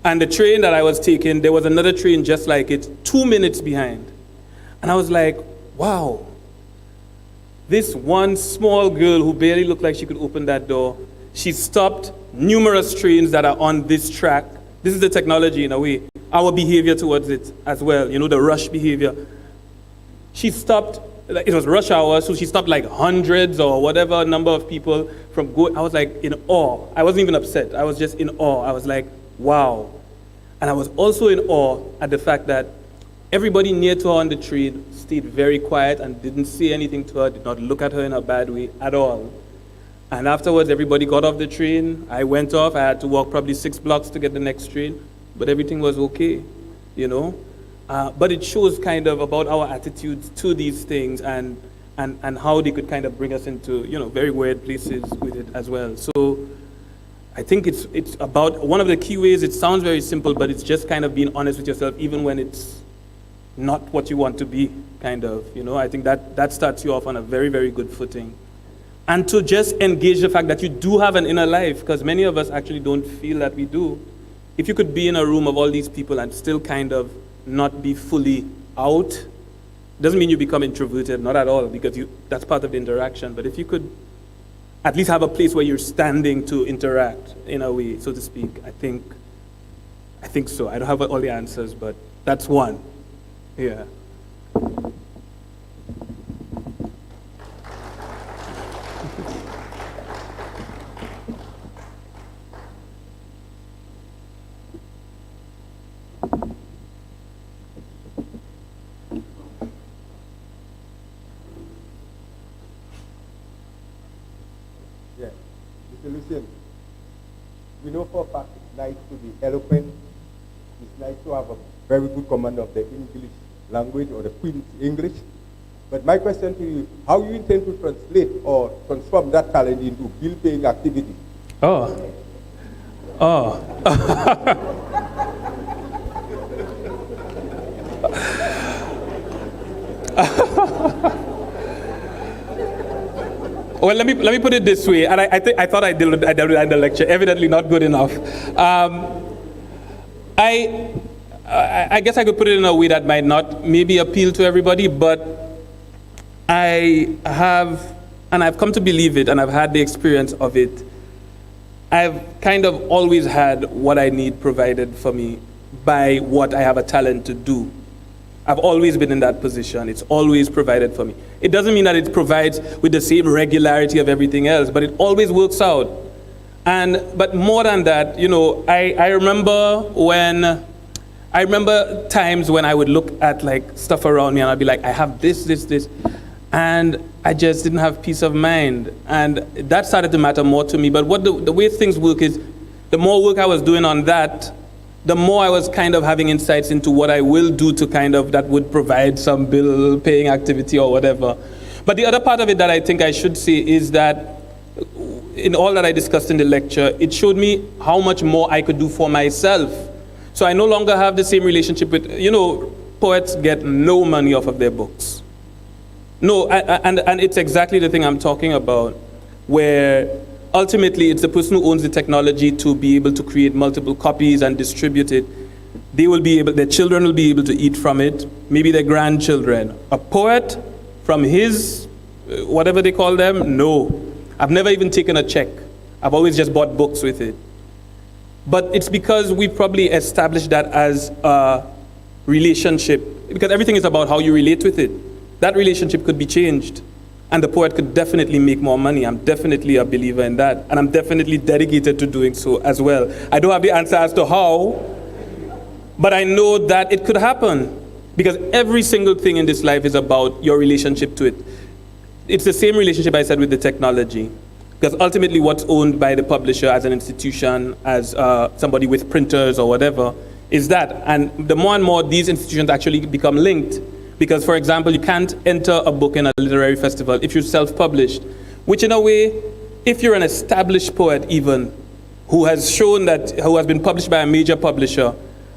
And the train that I was taking, there was another train just like it, 2 minutes behind. And I was like, wow. This one small girl who barely looked like she could open that door, she stopped numerous trains that are on this track. This is the technology in a way. Our behavior towards it as well, the rush behavior. She stopped, it was rush hour, so she stopped like hundreds or whatever number of people from going. I was like in awe. I wasn't even upset. I was just in awe. I was like, wow. And I was also in awe at the fact that everybody near to her on the train stayed very quiet and didn't say anything to her, did not look at her in a bad way at all. And afterwards, everybody got off the train. I went off. I had to walk probably 6 blocks to get the next train, but everything was okay, But it shows kind of about our attitudes to these things and how they could kind of bring us into, very weird places with it as well. So I think it's about, one of the key ways, it sounds very simple, but it's just kind of being honest with yourself, even when it's not what you want to be, kind of, I think that starts you off on a very, very good footing. And to just engage the fact that you do have an inner life, because many of us actually don't feel that we do. If you could be in a room of all these people and still kind of not be fully out, doesn't mean you become introverted, not at all, because that's part of the interaction. But if you could at least have a place where you're standing to interact in a way, so to speak, I think so. I don't have all the answers, but that's one. Yeah. Yeah. Mr. Lucien, we know for a fact it's nice to be eloquent. It's nice to have a very good command of the English language or the Queen's English. But my question to you, how you intend to translate or transform that talent into bill-paying activity? Oh. Well, let me put it this way, and I thought I did it in the lecture. Evidently, not good enough. I guess I could put it in a way that might not maybe appeal to everybody, but I have, and I've come to believe it, and I've had the experience of it. I've kind of always had what I need provided for me by what I have a talent to do. I've always been in that position. It's always provided for me. It doesn't mean that it provides with the same regularity of everything else, but it always works out. But more than that, I remember times when I would look at like stuff around me and I'd be like, I have this, and I just didn't have peace of mind. And that started to matter more to me. But what the way things work is, the more work I was doing on that, the more I was kind of having insights into what I will do to kind of, that would provide some bill-paying activity or whatever. But the other part of it that I think I should say is that in all that I discussed in the lecture, it showed me how much more I could do for myself. So I no longer have the same relationship with, poets get no money off of their books. No, and it's exactly the thing I'm talking about, where ultimately it's the person who owns the technology to be able to create multiple copies and distribute it. They will be able, their children will be able to eat from it, maybe their grandchildren. A poet from his, whatever they call them, no. I've never even taken a check. I've always just bought books with it. But it's because we probably established that as a relationship, because everything is about how you relate with it. That relationship could be changed, and the poet could definitely make more money. I'm definitely a believer in that, and I'm definitely dedicated to doing so as well. I don't have the answer as to how, but I know that it could happen, because every single thing in this life is about your relationship to it. It's the same relationship I said with the technology. Because ultimately what's owned by the publisher as an institution, as somebody with printers or whatever, is that. And the more and more these institutions actually become linked. Because, for example, you can't enter a book in a literary festival if you're self-published. Which in a way, if you're an established poet even, who has shown that, who has been published by a major publisher,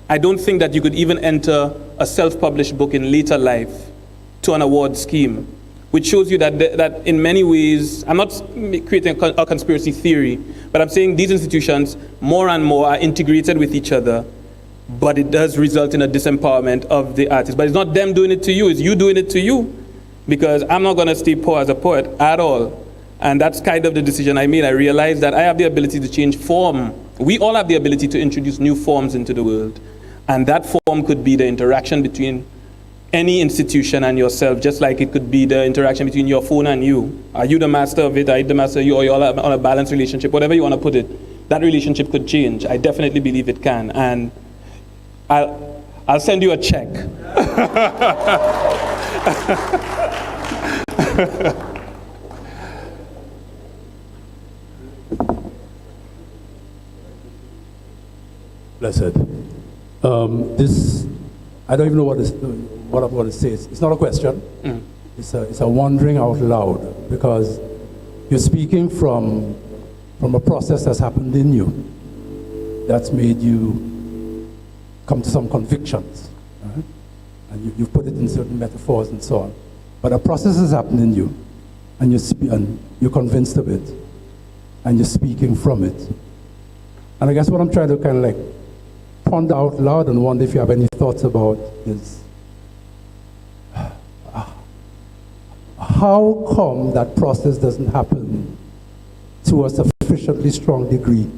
I don't think that you could even enter a self-published book in later life to an award scheme. Which shows you that that in many ways, I'm not creating a conspiracy theory, but I'm saying these institutions more and more are integrated with each other, but it does result in a disempowerment of the artist. But it's not them doing it to you, it's you doing it to you, because I'm not gonna stay poor as a poet at all. And that's kind of the decision I made. I realized that I have the ability to change form. We all have the ability to introduce new forms into the world. And that form could be the interaction between any institution and yourself, just like it could be the interaction between your phone and you. Are you the master of it? Are you the master of you? Or you're all on a balanced relationship? Whatever you want to put it, that relationship could change. I definitely believe it can. And I'll send you a check. Blessed. This, I don't even know what I'm going to say. It's not a question. It's a wondering out loud, because you're speaking from a process that's happened in you, that's made you come to some convictions, right? And you've put it in certain metaphors and so on. But a process has happened in you, and you're convinced of it, and you're speaking from it. And I guess what I'm trying to kind of like ponder out loud and wonder if you have any thoughts about is, how come that process doesn't happen to a sufficiently strong degree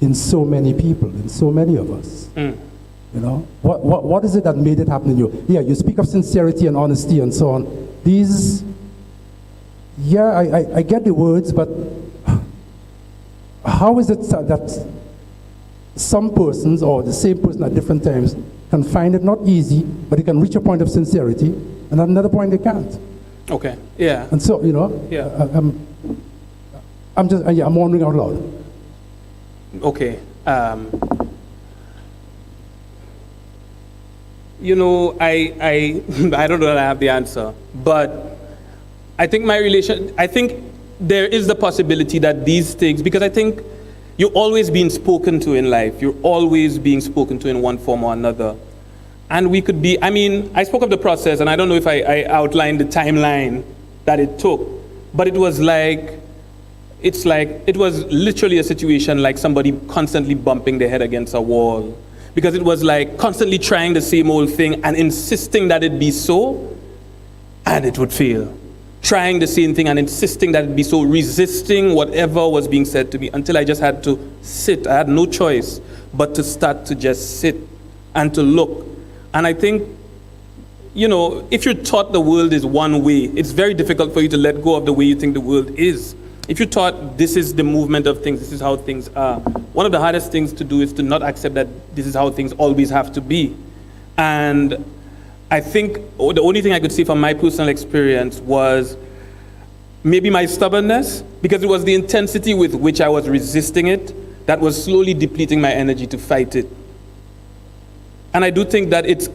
in so many people, in so many of us? You know, what is it that made it happen in you? Yeah, you speak of sincerity and honesty and so on. These, yeah, I get the words, but how is it that some persons, or the same person at different times, can find it not easy, but they can reach a point of sincerity, and at another point they can't? Okay, yeah. And so, you know, yeah. I'm wondering out loud. Okay. You know, I don't know that I have the answer, but I think I think there is the possibility that these things, because I think you're always being spoken to in life. You're always being spoken to in one form or another. And we could be, I mean, I spoke of the process, and I don't know if I outlined the timeline that it took, but it was like, it was literally a situation like somebody constantly bumping their head against a wall. Because it was like constantly trying the same old thing and insisting that it be so, and it would fail. Trying the same thing and insisting that it be so, resisting whatever was being said to me, until I just had to sit. I had no choice but to start to just sit and to look. And I think, you know, if you're taught the world is one way, it's very difficult for you to let go of the way you think the world is. If you're taught this is the movement of things, this is how things are, one of the hardest things to do is to not accept that this is how things always have to be. And I think the only thing I could say from my personal experience was maybe my stubbornness, because it was the intensity with which I was resisting it that was slowly depleting my energy to fight it. And I do think that it's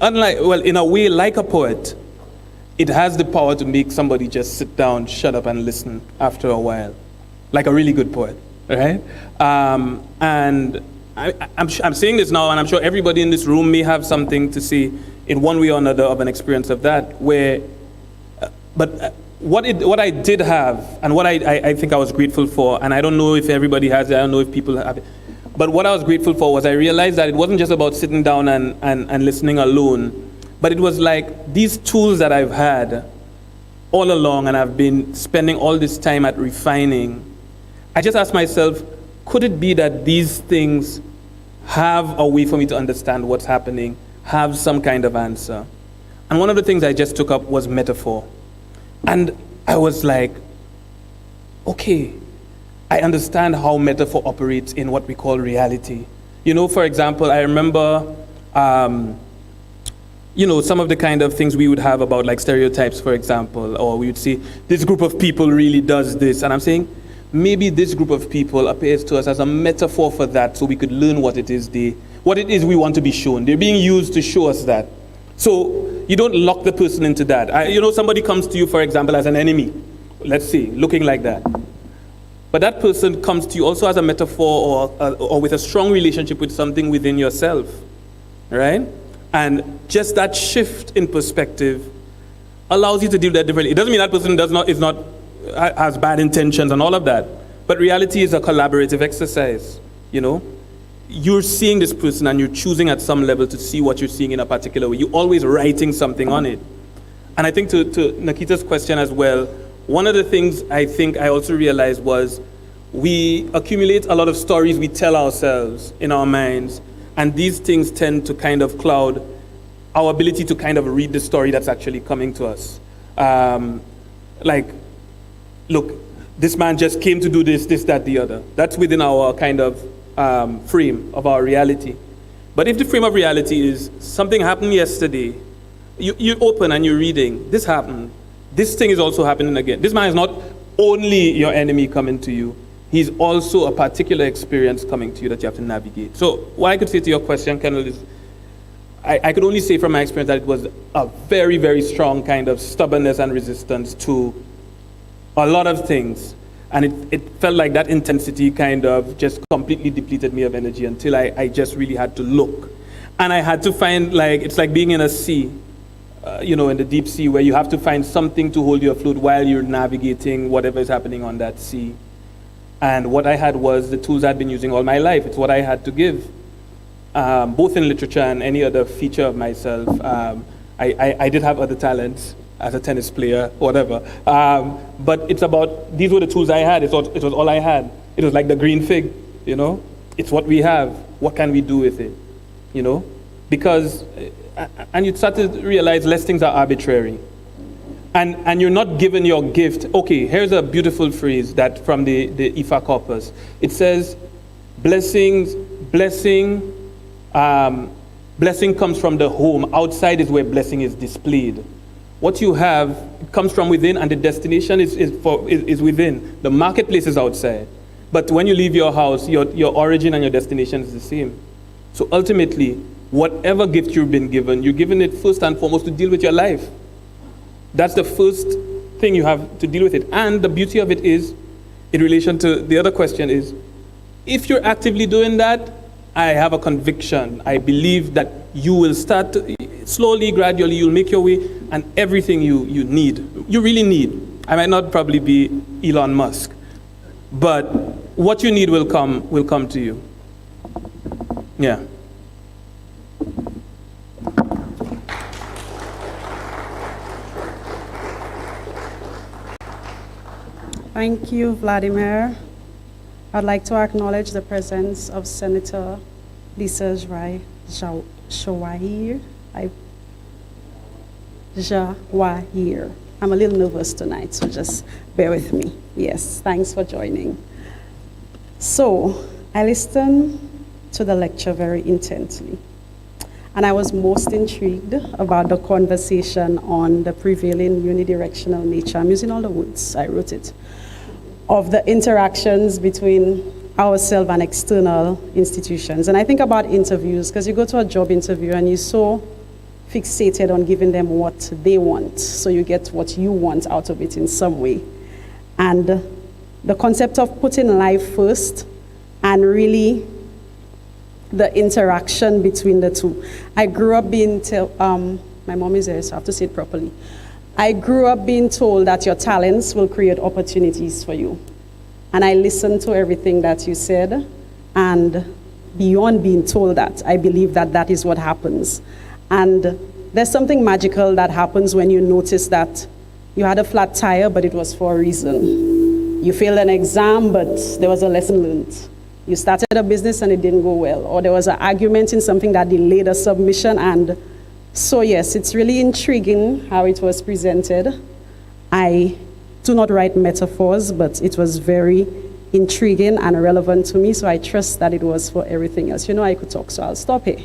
unlike, well, in a way, like a poet, it has the power to make somebody just sit down, shut up, and listen after a while, like a really good poet, right? And I'm saying this now, and I'm sure everybody in this room may have something to say in one way or another of an experience of that, where, but what I did have, and what I think I was grateful for, and I don't know if everybody has it, I don't know if people have it, but what I was grateful for was I realized that it wasn't just about sitting down and listening alone, but it was like these tools that I've had all along, and I've been spending all this time at refining. I just asked myself, could it be that these things have a way for me to understand what's happening, have some kind of answer? And one of the things I just took up was metaphor. And I was like, okay, I understand how metaphor operates in what we call reality. You know, for example, I remember, you know, some of the kind of things we would have about like stereotypes, for example, or we would say, this group of people really does this. And I'm saying, maybe this group of people appears to us as a metaphor for that, so we could learn what it is we want to be shown. They're being used to show us that. So you don't lock the person into that. You know, somebody comes to you, for example, as an enemy, let's say, looking like that. But that person comes to you also as a metaphor or with a strong relationship with something within yourself, right? And just that shift in perspective allows you to deal with that differently. It doesn't mean that person has bad intentions and all of that. But reality is a collaborative exercise, you know? You're seeing this person and you're choosing at some level to see what you're seeing in a particular way. You're always writing something on it. And I think to Nikita's question as well, one of the things I think I also realized was we accumulate a lot of stories we tell ourselves in our minds, and these things tend to kind of cloud our ability to kind of read the story that's actually coming to us. Like, look, this man just came to do this, that, the other. That's within our kind of frame of our reality. But if the frame of reality is something happened yesterday, you open and you're reading, this happened, this thing is also happening again. This man is not only your enemy coming to you, he's also a particular experience coming to you that you have to navigate. So what I could say to your question, Kendall, is I could only say from my experience that it was a very, very strong kind of stubbornness and resistance to a lot of things. And it felt like that intensity kind of just completely depleted me of energy until I just really had to look. And I had to find, like, it's like being in a sea, you know, in the deep sea, where you have to find something to hold you afloat while you're navigating whatever is happening on that sea. And what I had was the tools I'd been using all my life. It's what I had to give, both in literature and any other feature of myself. I did have other talents as a tennis player, whatever. But it's about, these were the tools I had. It was all I had. It was like the green fig, you know? It's what we have. What can we do with it, you know? Because, and you start to realize less things are arbitrary. And you're not given your gift. Okay, here's a beautiful phrase that from the Ifa corpus. It says, blessing comes from the home. Outside is where blessing is displayed. What you have comes from within, and the destination is within. The marketplace is outside. But when you leave your house, your origin and your destination is the same. So ultimately, whatever gift you've been given, you're given it first and foremost to deal with your life. That's the first thing you have to deal with it. And the beauty of it is, in relation to the other question is, if you're actively doing that, I have a conviction. I believe that you will start to, slowly, gradually, you'll make your way, and everything you need, you really need. I might not probably be Elon Musk, but what you need will come to you. Yeah. Thank you, Vladimir. I'd like to acknowledge the presence of Senator Lisa Jawahir. Jawahir. I'm a little nervous tonight, so just bear with me. Yes, thanks for joining. So, I listened to the lecture very intently, and I was most intrigued about the conversation on the prevailing unidirectional nature. I'm using all the words, I wrote it, of the interactions between ourselves and external institutions. And I think about interviews, because you go to a job interview and you're so fixated on giving them what they want, so you get what you want out of it in some way. And the concept of putting life first and really the interaction between the two. I grew up being, my mom is there, so I have to say it properly. I grew up being told that your talents will create opportunities for you. And I listened to everything that you said, and beyond being told that, I believe that that is what happens. And there's something magical that happens when you notice that you had a flat tire, but it was for a reason. You failed an exam, but there was a lesson learned. You started a business and it didn't go well, or there was an argument in something that delayed a submission. And so yes, it's really intriguing how it was presented. I do not write metaphors, but it was very intriguing and relevant to me, so I trust that it was for everything else. You know I could talk, so I'll stop here.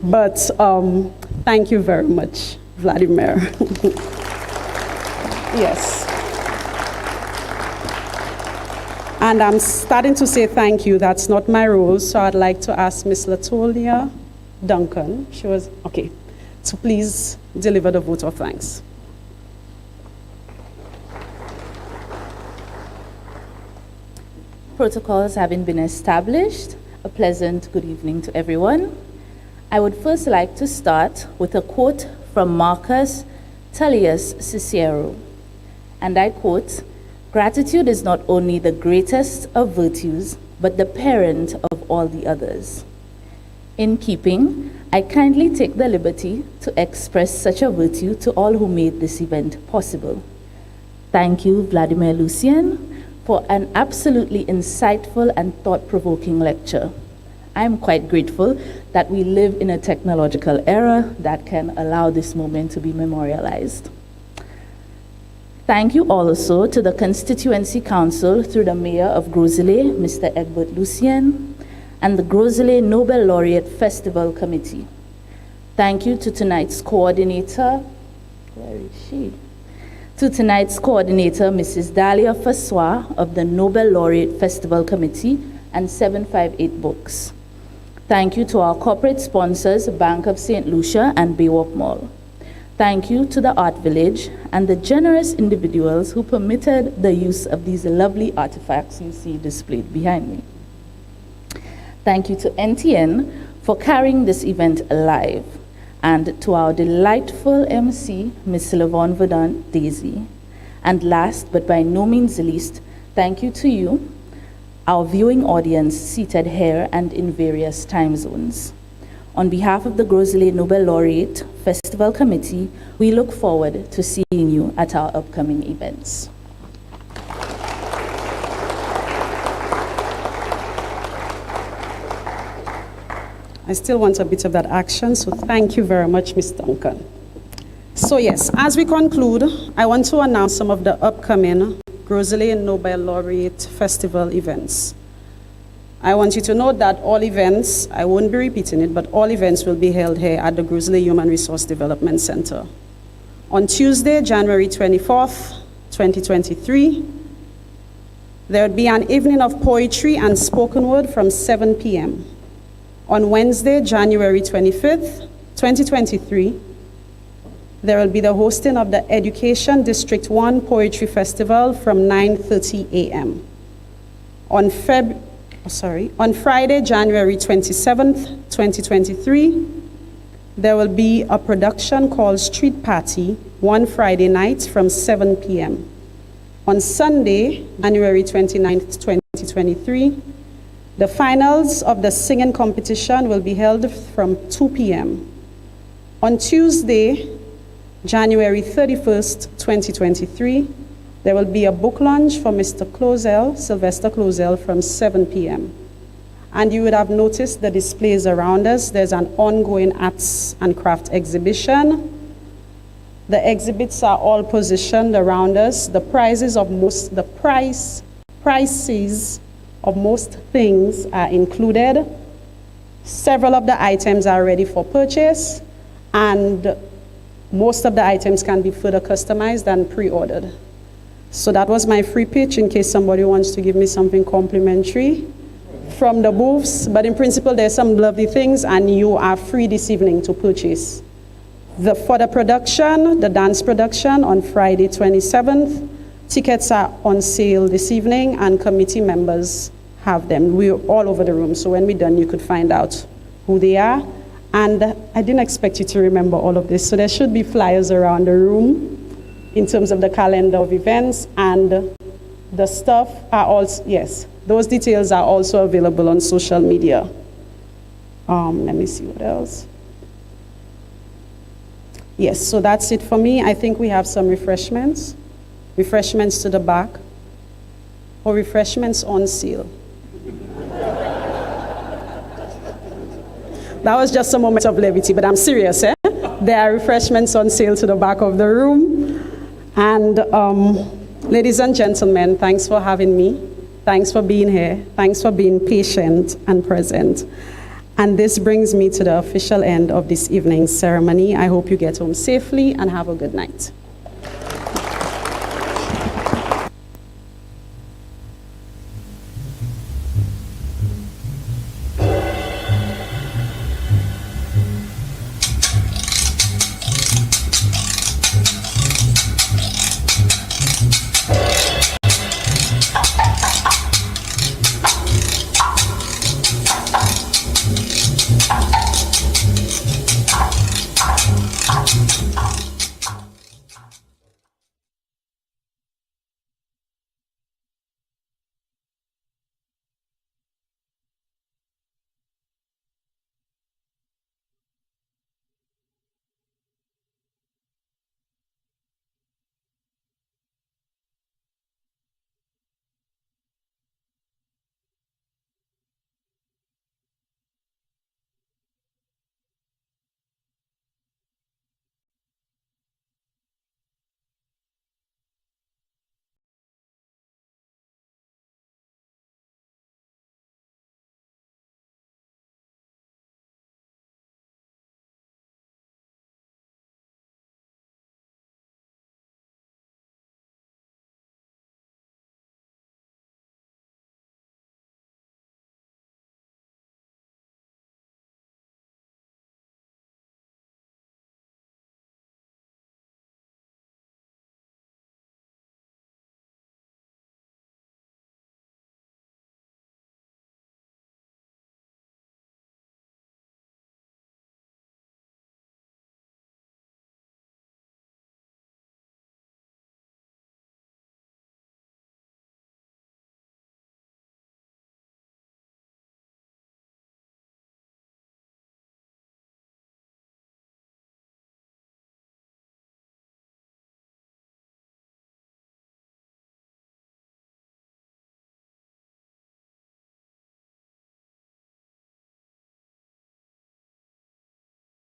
But thank you very much, Vladimir. Yes. And I'm starting to say thank you. That's not my role, so I'd like to ask Miss Latonia Duncan, to please deliver the vote of thanks. Protocols having been established, a pleasant good evening to everyone. I would first like to start with a quote from Marcus Tullius Cicero, and I quote, "Gratitude is not only the greatest of virtues, but the parent of all the others." In keeping, I kindly take the liberty to express such a virtue to all who made this event possible. Thank you, Vladimir Lucien, for an absolutely insightful and thought-provoking lecture. I am quite grateful that we live in a technological era that can allow this moment to be memorialized. Thank you also to the Constituency Council through the Mayor of Grosley, Mr. Egbert Lucien, and the Grosley Nobel Laureate Festival Committee. Thank you to tonight's coordinator, where is she? To tonight's coordinator, Mrs. Dalia Fassois of the Nobel Laureate Festival Committee and 758 Books. Thank you to our corporate sponsors, Bank of St. Lucia and Baywalk Mall. Thank you to the Art Village and the generous individuals who permitted the use of these lovely artifacts you see displayed behind me. Thank you to NTN for carrying this event alive, and to our delightful MC, Ms. Lavon Verdant Daisy. And last, but by no means least, thank you to you, our viewing audience seated here and in various time zones. On behalf of the Grosley Nobel Laureate Festival Committee, we look forward to seeing you at our upcoming events. I still want a bit of that action, so thank you very much, Ms. Duncan. So yes, as we conclude, I want to announce some of the upcoming Grosley Nobel Laureate Festival events. I want you to note that all events, I won't be repeating it, but all events will be held here at the Grosley Human Resource Development Center. On Tuesday, January 24th, 2023, there will be an evening of poetry and spoken word from 7 p.m. On Wednesday, January 25th, 2023, there will be the hosting of the Education District 1 Poetry Festival from 9:30 a.m. On Friday, January 27th, 2023, there will be a production called Street Party, one Friday night from 7 p.m. On Sunday, January 29th, 2023, the finals of the singing competition will be held from 2 p.m. On Tuesday, January 31st, 2023, there will be a book launch for Mr. Closel, Sylvester Closel, from 7 p.m. And you would have noticed the displays around us. There's an ongoing arts and craft exhibition. The exhibits are all positioned around us. The prices of most things are included. Several of the items are ready for purchase, and most of the items can be further customized and pre-ordered. So that was my free pitch in case somebody wants to give me something complimentary from the booths. But in principle, there's some lovely things, and you are free this evening to purchase. For the production, the dance production on Friday 27th, tickets are on sale this evening, and committee members have them. We're all over the room, so when we're done, you could find out who they are. And I didn't expect you to remember all of this, so there should be flyers around the room. in terms of the calendar of events, and the stuff are also, yes, those details are also available on social media. Let me see what else. Yes, so that's it for me. I think we have some refreshments. Refreshments to the back, or refreshments on sale. That was just a moment of levity, but I'm serious, eh? There are refreshments on sale to the back of the room. And ladies and gentlemen, thanks for having me. Thanks for being here. Thanks for being patient and present. And this brings me to the official end of this evening's ceremony. I hope you get home safely and have a good night.